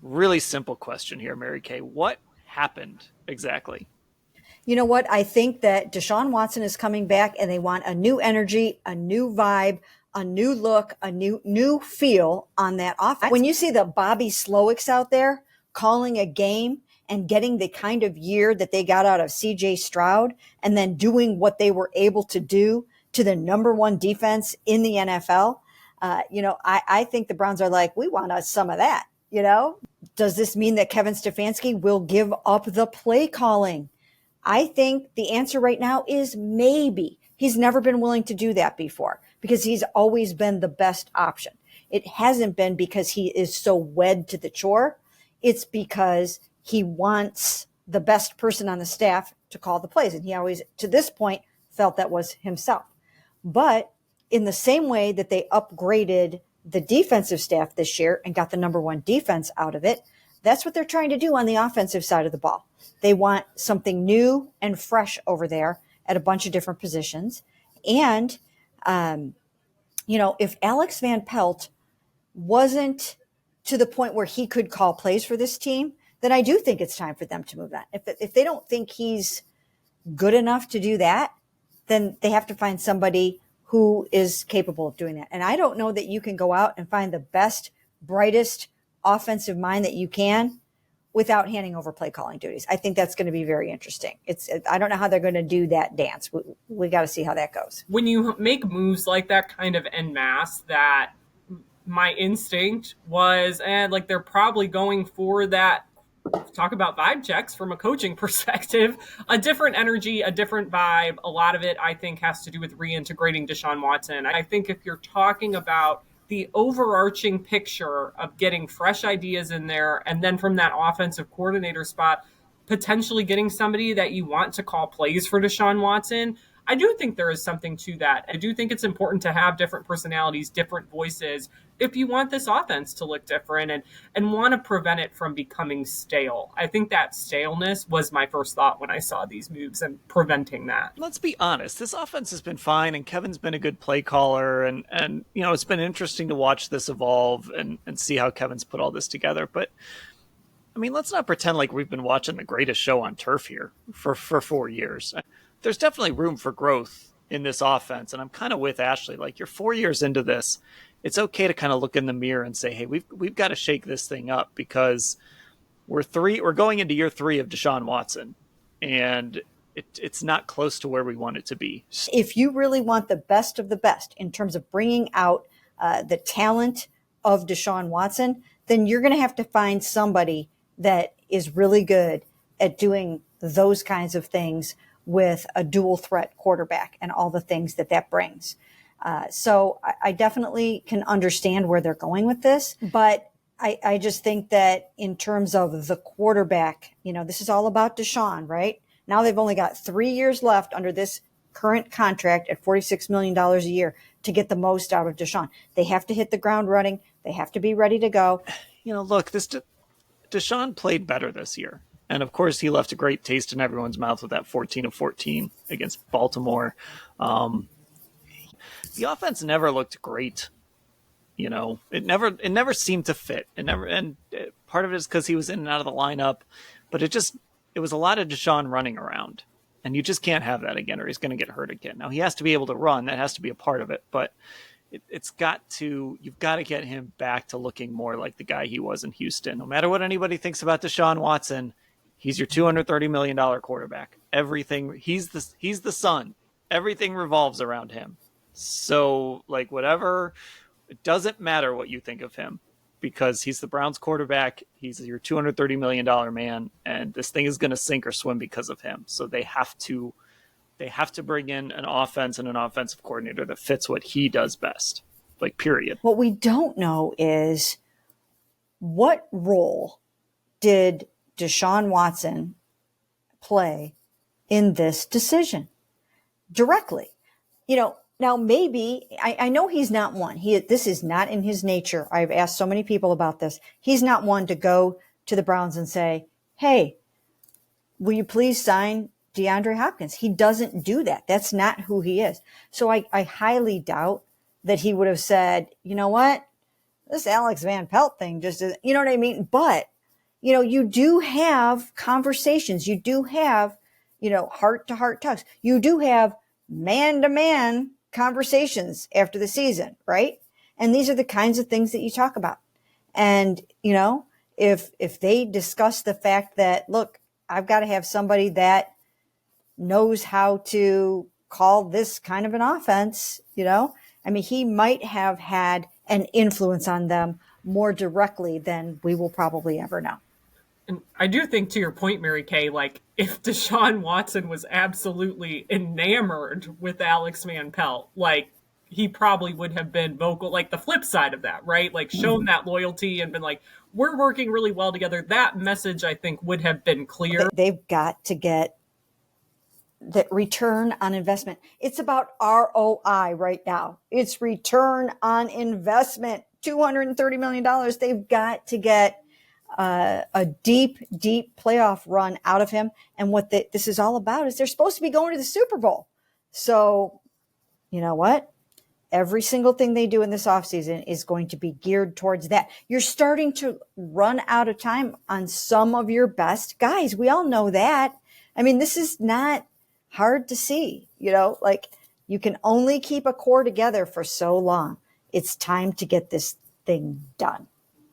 Really simple question here, Mary Kay. What happened exactly? You know what? I think that Deshaun Watson is coming back and they want a new energy, a new vibe, a new look, a new feel on that offense. When you see the Bobby Slowicks out there calling a game and getting the kind of year that they got out of CJ Stroud and then doing what they were able to do to the number one defense in the NFL, I think the Browns are like, we want us some of that, Does this mean that Kevin Stefanski will give up the play calling? I think the answer right now is maybe. He's never been willing to do that before because he's always been the best option. It hasn't been because he is so wed to the chore. It's because he wants the best person on the staff to call the plays. And he always, to this point, felt that was himself. But in the same way that they upgraded the defensive staff this year and got the number one defense out of it, that's what they're trying to do on the offensive side of the ball. They want something new and fresh over there at a bunch of different positions. And, if Alex Van Pelt wasn't to the point where he could call plays for this team, then I do think it's time for them to move on. If they don't think he's good enough to do that, then they have to find somebody who is capable of doing that. And I don't know that you can go out and find the best, brightest offensive mind that you can without handing over play calling duties. I think that's going to be very interesting. I don't know how they're going to do that dance. We got to see how that goes. When you make moves like that kind of en masse, that my instinct was, like they're probably going for that. Talk about vibe checks from a coaching perspective, a different energy, a different vibe. A lot of it, I think, has to do with reintegrating Deshaun Watson. I think if you're talking about the overarching picture of getting fresh ideas in there, and then from that offensive coordinator spot, potentially getting somebody that you want to call plays for Deshaun Watson, I do think there is something to that. I do think it's important to have different personalities, different voices, if you want this offense to look different and want to prevent it from becoming stale. I think that staleness was my first thought when I saw these moves and preventing that. Let's be honest. This offense has been fine, and Kevin's been a good play caller, and it's been interesting to watch this evolve and see how Kevin's put all this together. But I mean, let's not pretend like we've been watching the greatest show on turf here for 4 years. There's definitely room for growth in this offense, and I'm kind of with Ashley. Like, you're 4 years into this. It's okay to kind of look in the mirror and say, hey, we've got to shake this thing up, because we're going into year 3 of Deshaun Watson, and it's not close to where we want it to be. If you really want the best of the best in terms of bringing out the talent of Deshaun Watson, then you're going to have to find somebody that is really good at doing those kinds of things with a dual threat quarterback and all the things that brings. So I definitely can understand where they're going with this, but I just think that in terms of the quarterback, this is all about Deshaun, right? Now they've only got 3 years left under this current contract at $46 million a year to get the most out of Deshaun. They have to hit the ground running. They have to be ready to go. Look, Deshaun played better this year. And of course, he left a great taste in everyone's mouth with that 14-14 against Baltimore. The offense never looked great. It never seemed to fit. Part of it is because he was in and out of the lineup, but it was a lot of Deshaun running around, and you just can't have that again, or he's going to get hurt again. Now he has to be able to run; that has to be a part of it. But you've got to get him back to looking more like the guy he was in Houston. No matter what anybody thinks about Deshaun Watson, he's your $230 million quarterback. Everything, he's the sun. Everything revolves around him. So, whatever, it doesn't matter what you think of him, because he's the Browns quarterback. He's your $230 million man, and this thing is going to sink or swim because of him. So they have to bring in an offense and an offensive coordinator that fits what he does best, period. What we don't know is what role did Deshaun Watson play in this decision directly. Now maybe, I know he's not one. This is not in his nature. I've asked so many people about this. He's not one to go to the Browns and say, hey, will you please sign DeAndre Hopkins? He doesn't do that. That's not who he is. So I highly doubt that he would have said, you know what? this Alex Van Pelt thing just isn't, you know what I mean? But, you do have conversations. You do have, heart to heart talks. You do have man to man conversations after the season, right? And these are the kinds of things that you talk about. And, if they discuss the fact that, look, I've got to have somebody that knows how to call this kind of an offense, he might have had an influence on them more directly than we will probably ever know. And I do think, to your point, Mary Kay, like if Deshaun Watson was absolutely enamored with Alex Van Pelt, like he probably would have been vocal, like the flip side of that, right? Like shown that loyalty and been like, we're working really well together. That message, I think, would have been clear. They've got to get that return on investment. It's about ROI right now. It's return on investment. $230 million. They've got to get a deep playoff run out of him. And what this is all about is they're supposed to be going to the Super Bowl. So, you know what? Every single thing they do in this offseason is going to be geared towards that. You're starting to run out of time on some of your best guys. We all know that. I mean, this is not hard to see, like you can only keep a core together for so long. It's time to get this thing done.